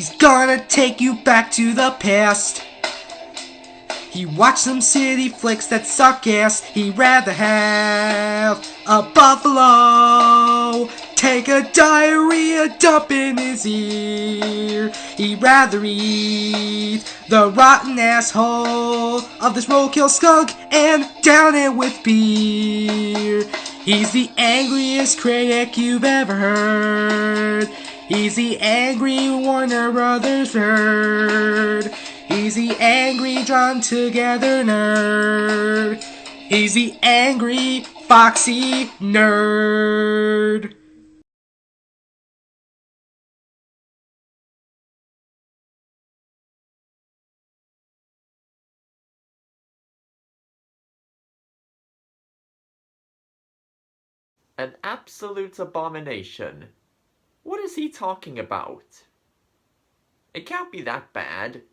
He's gonna take you back to the past. He watched some city flicks that suck ass. He'd rather have a buffalo take a diarrhea dump in his ear. He'd rather eat the rotten asshole of this roadkill skunk and down it with beer. He's the angriest critic you've ever heard. He's the angry Warner Brothers nerd. He's the angry drawn together nerd. He's the angry foxy nerd. An absolute abomination. What is he talking about? It can't be that bad.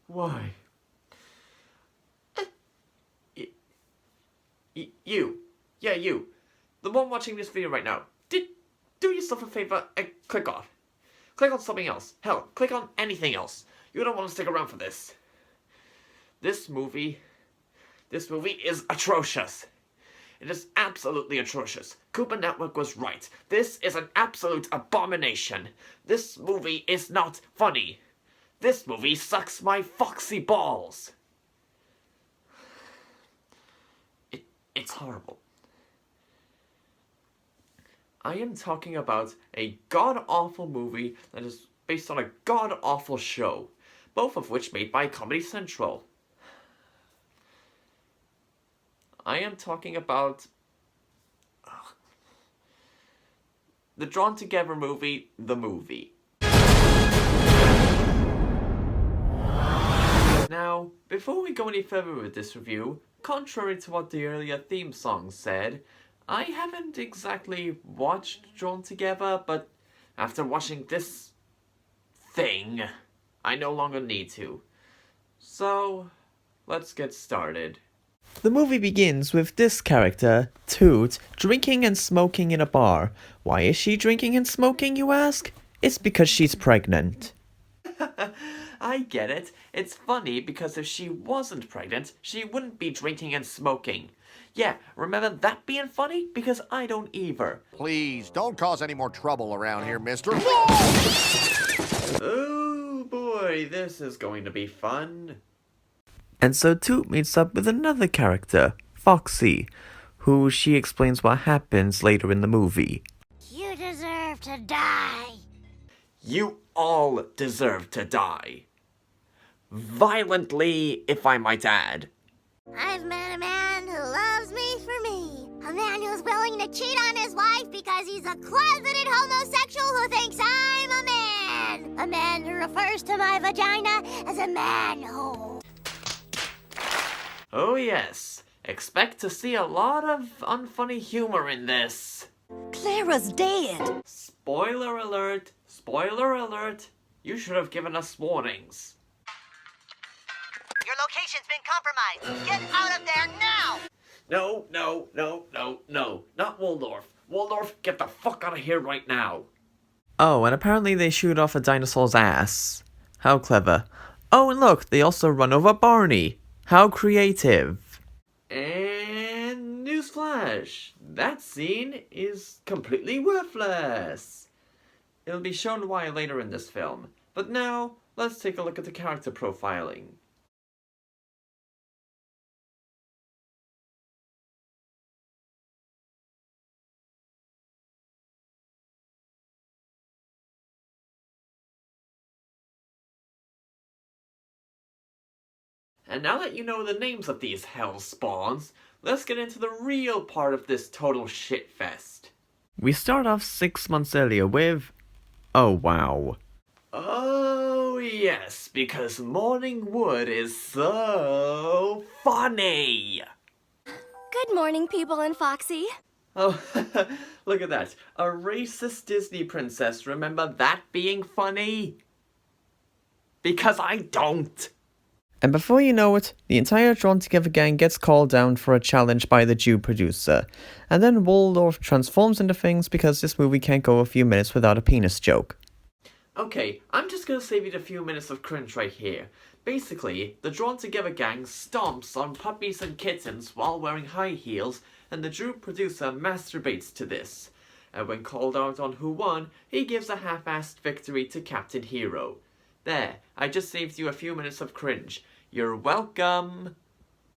Why? You. Yeah, you. The one watching this video right now. Do yourself a favor and click on. Click on something else. Hell, click on anything else. You don't want to stick around for this. This movie is atrocious. It is absolutely atrocious. Cooper Network was right. This is an absolute abomination. This movie is not funny. This movie sucks my foxy balls. It's horrible. I am talking about a god-awful movie that is based on a god-awful show, both of which made by Comedy Central. I am talking about the Drawn Together movie, The Movie. Now, before we go any further with this review, contrary to what the earlier theme song said, I haven't exactly watched Drawn Together, but after watching this thing, I no longer need to. So, let's get started. The movie begins with this character, Toot, drinking and smoking in a bar. Why is she drinking and smoking, you ask? It's because she's pregnant. I get it. It's funny because if she wasn't pregnant, she wouldn't be drinking and smoking. Yeah, remember that being funny? Because I don't either. Please, don't cause any more trouble around here, mister. Oh boy, this is going to be fun. And so Toot meets up with another character, Foxy, who she explains what happens later in the movie. You deserve to die. You all deserve to die. Violently, if I might add. I've met a man who loves me for me. A man who's willing to cheat on his wife because he's a closeted homosexual who thinks I'm a man. A man who refers to my vagina as a manhole. Oh yes, expect to see a lot of unfunny humor in this. Clara's dead. Spoiler alert, spoiler alert. You should have given us warnings. Your location's been compromised. Get out of there now! No, not Waldorf. Waldorf, get the fuck out of here right now. Oh, and apparently they shoot off a dinosaur's ass. How clever. Oh, and look, they also run over Barney. How creative. And newsflash, that scene is completely worthless. It'll be shown why later in this film. But now, let's take a look at the character profiling. And now that you know the names of these hell spawns, let's get into the real part of this total shitfest. We start off 6 months earlier with... oh wow. Oh yes, because Morning Wood is so funny! Good morning, people and Foxy. Oh, look at that. A racist Disney princess, remember that being funny? Because I don't. And before you know it, the entire Drawn Together gang gets called down for a challenge by the Jew producer. And then Waldorf transforms into things because this movie can't go a few minutes without a penis joke. Okay, I'm just gonna save you a few minutes of cringe right here. Basically, the Drawn Together gang stomps on puppies and kittens while wearing high heels, and the Jew producer masturbates to this. And when called out on who won, he gives a half-assed victory to Captain Hero. There, I just saved you a few minutes of cringe. You're welcome!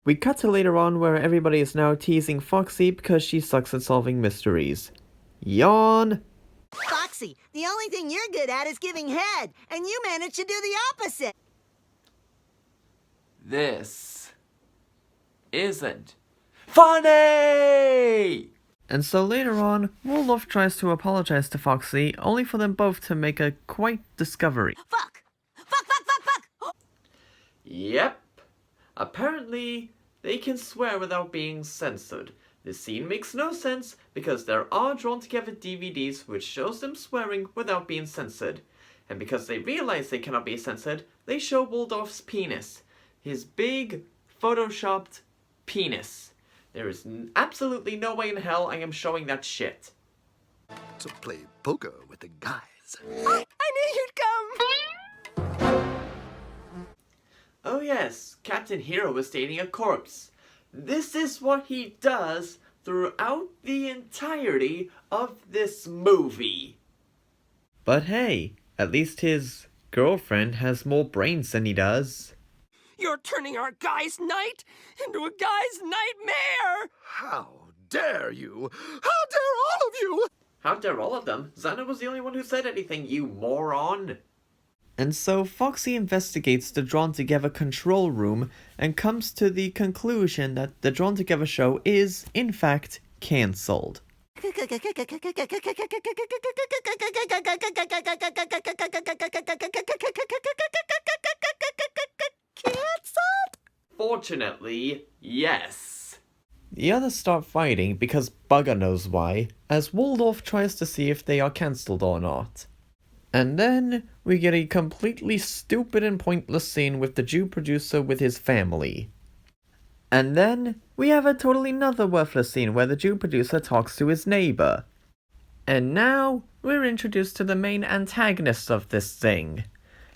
We cut to later on where everybody is now teasing Foxy because she sucks at solving mysteries. Yawn! Foxy, the only thing you're good at is giving head, and you managed to do the opposite. This isn't funny! And so later on, Waldorf tries to apologize to Foxy, only for them both to make a quite discovery. Fuck! Fuck, fuck, fuck, fuck! Yep. Apparently, they can swear without being censored. This scene makes no sense because there are Drawn Together DVDs which shows them swearing without being censored. And because they realize they cannot be censored, they show Waldorf's penis. His big, photoshopped penis. There is absolutely no way in hell I am showing that shit. To play poker with the guys. I knew you'd come! Oh yes, Captain Hero is dating a corpse. This is what he does throughout the entirety of this movie. But hey, at least his girlfriend has more brains than he does. You're turning our guy's night into a guy's nightmare! How dare you? How dare all of you? How dare all of them? Xana was the only one who said anything, you moron. And so Foxy investigates the Drawn Together control room and comes to the conclusion that the Drawn Together show is, in fact, cancelled. Fortunately, yes. The others start fighting because bugger knows why, as Waldorf tries to see if they are cancelled or not. And then we get a completely stupid and pointless scene with the Jew producer with his family. And then we have a totally another worthless scene where the Jew producer talks to his neighbor. And now we're introduced to the main antagonist of this thing.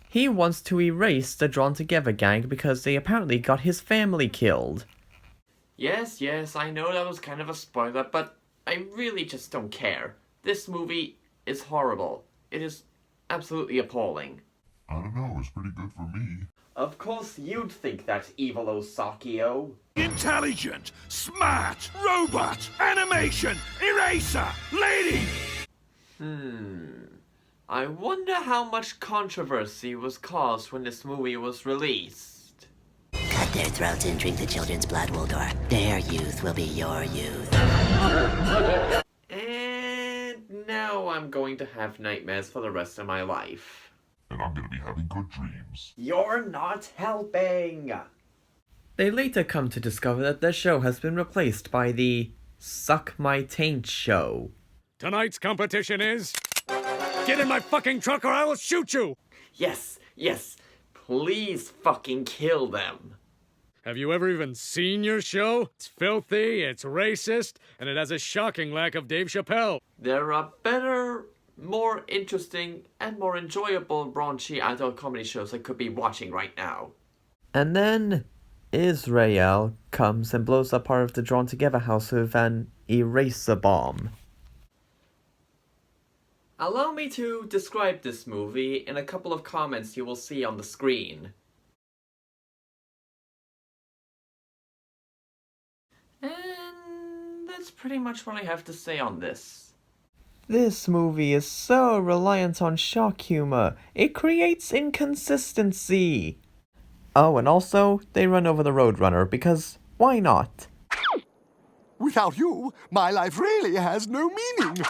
He wants to erase the Drawn Together gang because they apparently got his family killed. Yes, I know that was kind of a spoiler, but I really just don't care. This movie is horrible. It is absolutely appalling. I don't know, it's pretty good for me. Of course you'd think that, Evil Osakio. Intelligent, smart, robot, animation, eraser, lady! I wonder how much controversy was caused when this movie was released. Cut their throats and drink the children's blood, Waldorf. Their youth will be your youth. And now I'm going to have nightmares for the rest of my life. And I'm gonna be having good dreams. You're not helping! They later come to discover that their show has been replaced by the Suck My Taint show. Tonight's competition is... Get in my fucking truck or I will shoot you! Yes, please fucking kill them. Have you ever even seen your show? It's filthy, it's racist, and it has a shocking lack of Dave Chappelle. There are better, more interesting, and more enjoyable raunchy adult comedy shows I could be watching right now. And then Israel comes and blows up part of the Drawn Together house with an eraser bomb. Allow me to describe this movie in a couple of comments you will see on the screen. And that's pretty much what I have to say on this. This movie is so reliant on shock humor, it creates inconsistency. Oh, and also, they run over the Roadrunner, because why not? Without you, my life really has no meaning.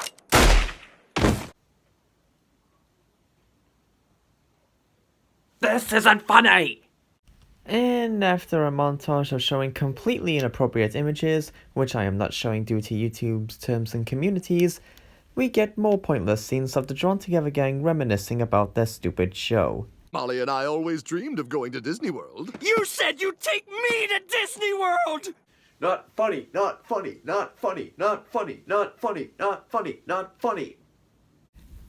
This isn't funny! And after a montage of showing completely inappropriate images, which I am not showing due to YouTube's terms and communities, we get more pointless scenes of the Drawn Together gang reminiscing about their stupid show. Molly and I always dreamed of going to Disney World. You said you'd take me to Disney World! Not funny, not funny, not funny, not funny, not funny, not funny, not funny.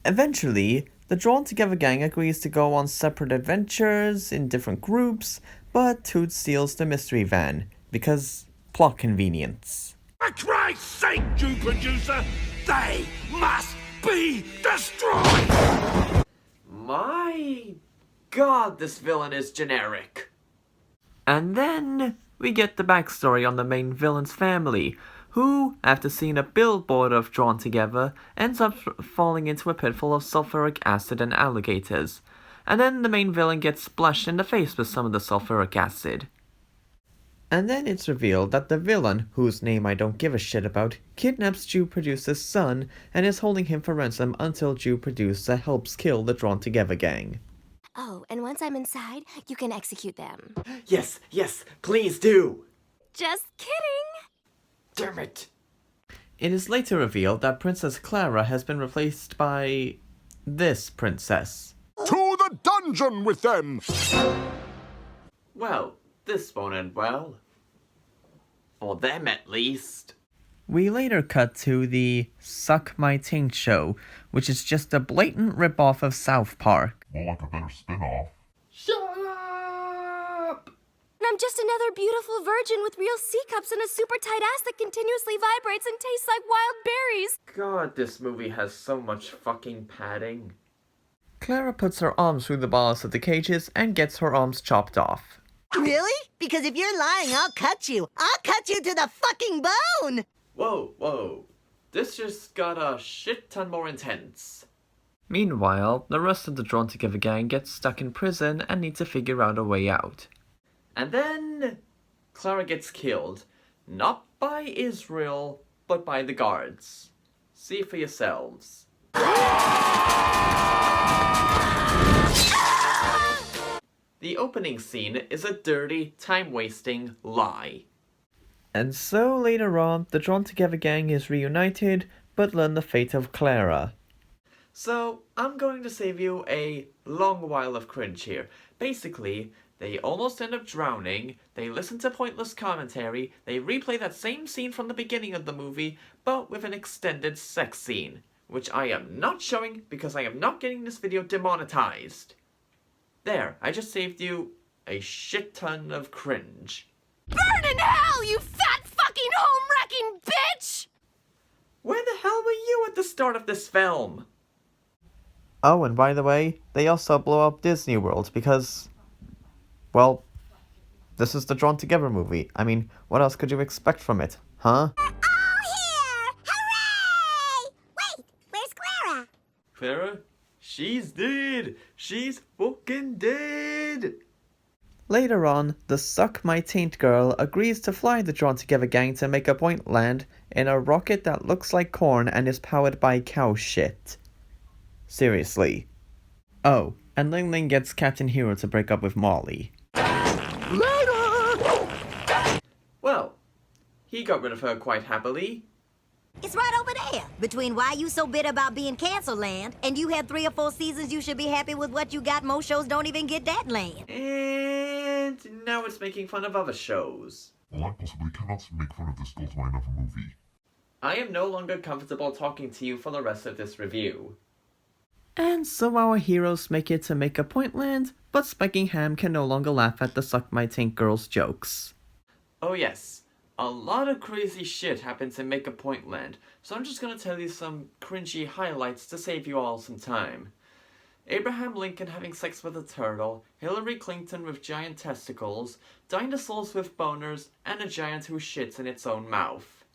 Eventually, the Drawn Together gang agrees to go on separate adventures in different groups, but Toot steals the mystery van, because plot convenience. For Christ's sake, Jew producer, they must be destroyed! My God, this villain is generic. And then we get the backstory on the main villain's family, who, after seeing a billboard of Drawn Together, ends up falling into a pit full of sulfuric acid and alligators. And then the main villain gets splashed in the face with some of the sulfuric acid. And then it's revealed that the villain, whose name I don't give a shit about, kidnaps Jew Producer's son and is holding him for ransom until Jew Producer helps kill the Drawn Together gang. Oh, and once I'm inside, you can execute them. Yes, yes, please do. Just kidding. Damn it. It is later revealed that Princess Clara has been replaced by this princess. To the dungeon with them! Well, this won't end well. For them, at least. We later cut to the Suck My Taint show, which is just a blatant ripoff of South Park. More like a better spin-off. Shut up! And I'm just another beautiful virgin with real C cups and a super tight ass that continuously vibrates and tastes like wild berries. God, this movie has so much fucking padding. Clara puts her arms through the bars of the cages and gets her arms chopped off. Really? Because if you're lying, I'll cut you. I'll cut you to the fucking bone! Whoa, whoa. This just got a shit ton more intense. Meanwhile, the rest of the Drawn Together gang gets stuck in prison and need to figure out a way out. And then Clara gets killed. Not by Israel, but by the guards. See for yourselves. The opening scene is a dirty, time-wasting lie. And so later on, the Drawn Together gang is reunited, but learn the fate of Clara. So, I'm going to save you a long while of cringe here. Basically, they almost end up drowning, they listen to pointless commentary, they replay that same scene from the beginning of the movie, but with an extended sex scene, which I am not showing because I am not getting this video demonetized. There, I just saved you a shit ton of cringe. Burn in hell, you fat fucking home-wrecking bitch! Where the hell were you at the start of this film? Oh, and by the way, they also blow up Disney World because, well, this is the Drawn Together movie. I mean, what else could you expect from it, huh? We're all here! Hooray! Wait, where's Clara? Clara? She's dead! She's fucking dead! Later on, the Suck My Taint girl agrees to fly the Drawn Together gang to Make a Point land in a rocket that looks like corn and is powered by cow shit. Seriously. Oh, and Ling Ling gets Captain Hero to break up with Molly. Later! Well, he got rid of her quite happily. It's right over there. Between why you so bitter about being canceled land, and you had 3 or 4 seasons you should be happy with what you got. Most shows don't even get that land. And now it's making fun of other shows. Well, I possibly cannot make fun of this gold mine of a movie. I am no longer comfortable talking to you for the rest of this review. And so our heroes make it to Make a Point land, but Speckingham can no longer laugh at the Suck My Taint girl's jokes. Oh yes, a lot of crazy shit happens in Make a Point land, so I'm just gonna tell you some cringy highlights to save you all some time. Abraham Lincoln having sex with a turtle, Hillary Clinton with giant testicles, dinosaurs with boners, and a giant who shits in its own mouth.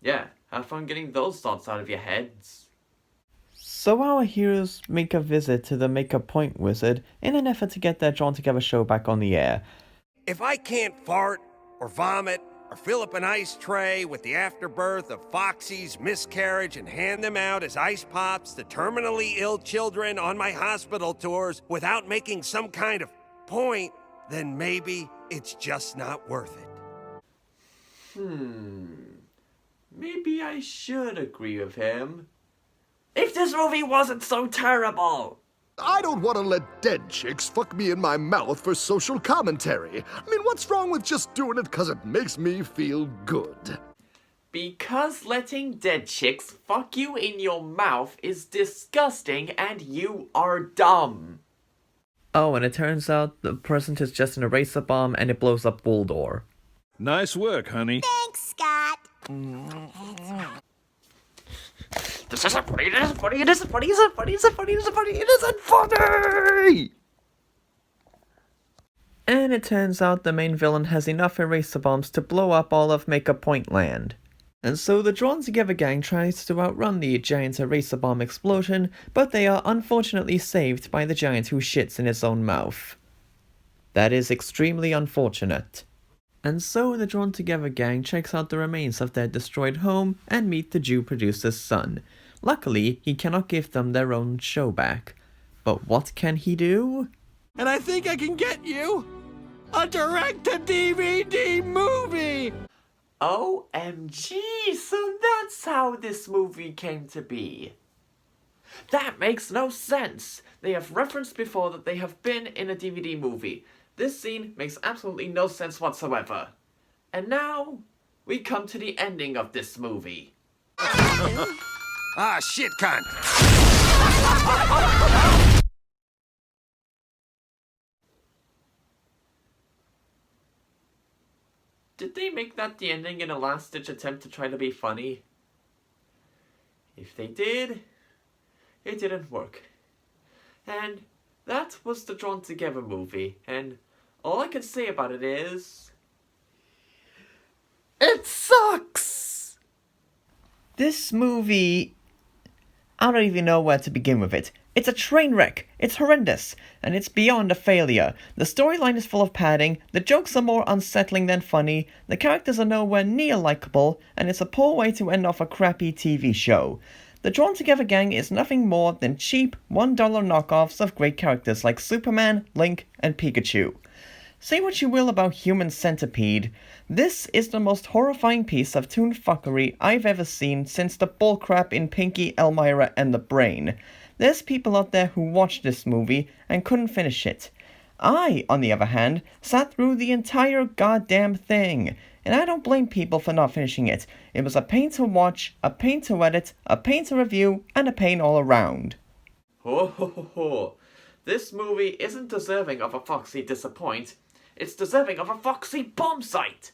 Yeah, have fun getting those thoughts out of your heads. So our heroes make a visit to the Make a Point wizard in an effort to get their Drawn Together show back on the air. If I can't fart, or vomit, or fill up an ice tray with the afterbirth of Foxy's miscarriage and hand them out as ice pops to terminally ill children on my hospital tours without making some kind of point, then maybe it's just not worth it. Maybe I should agree with him. If this movie wasn't so terrible! I don't want to let dead chicks fuck me in my mouth for social commentary. I mean, what's wrong with just doing it because it makes me feel good? Because letting dead chicks fuck you in your mouth is disgusting and you are dumb. Oh, and it turns out the present is just an eraser bomb and it blows up Waldor. Nice work, honey. Thanks, Scott. This isn't funny, it isn't funny, it isn't funny, it isn't funny, it isn't funny, it isn't funny, it isn't funny! And it turns out the main villain has enough eraser bombs to blow up all of Make-Up Point Land. And so the Drawn Together gang tries to outrun the giant eraser bomb explosion, but they are unfortunately saved by the giant who shits in his own mouth. That is extremely unfortunate. And so the Drawn Together gang checks out the remains of their destroyed home and meet the Jew producer's son. Luckily, he cannot give them their own show back. But what can he do? And I think I can get you a direct-to-DVD movie! OMG, so that's how this movie came to be. That makes no sense. They have referenced before that they have been in a DVD movie. This scene makes absolutely no sense whatsoever. And now, we come to the ending of this movie. Ah, shit, cunt! Did they make that the ending in a last-ditch attempt to try to be funny? If they did, it didn't work. And that was the Drawn Together movie, and all I can say about it is... it sucks! This movie... I don't even know where to begin with it. It's a train wreck, it's horrendous, and it's beyond a failure. The storyline is full of padding, the jokes are more unsettling than funny, the characters are nowhere near likable, and it's a poor way to end off a crappy TV show. The Drawn Together gang is nothing more than cheap, $1 knockoffs of great characters like Superman, Link, and Pikachu. Say what you will about Human Centipede, this is the most horrifying piece of toon fuckery I've ever seen since the bullcrap in Pinky, Elmira, and the Brain. There's people out there who watched this movie and couldn't finish it. I, on the other hand, sat through the entire goddamn thing, and I don't blame people for not finishing it. It was a pain to watch, a pain to edit, a pain to review, and a pain all around. Ho ho ho ho. This movie isn't deserving of a Foxy Disappoint. It's deserving of a Foxy Bombsite!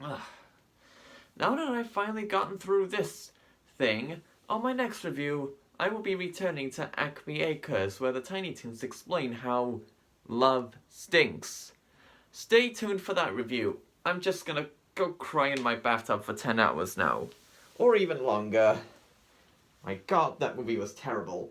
Now that I've finally gotten through this thing, on my next review, I will be returning to Acme Acres, where the Tiny Toons explain how love stinks. Stay tuned for that review. I'm just gonna go cry in my bathtub for 10 hours now. Or even longer. My god, that movie was terrible.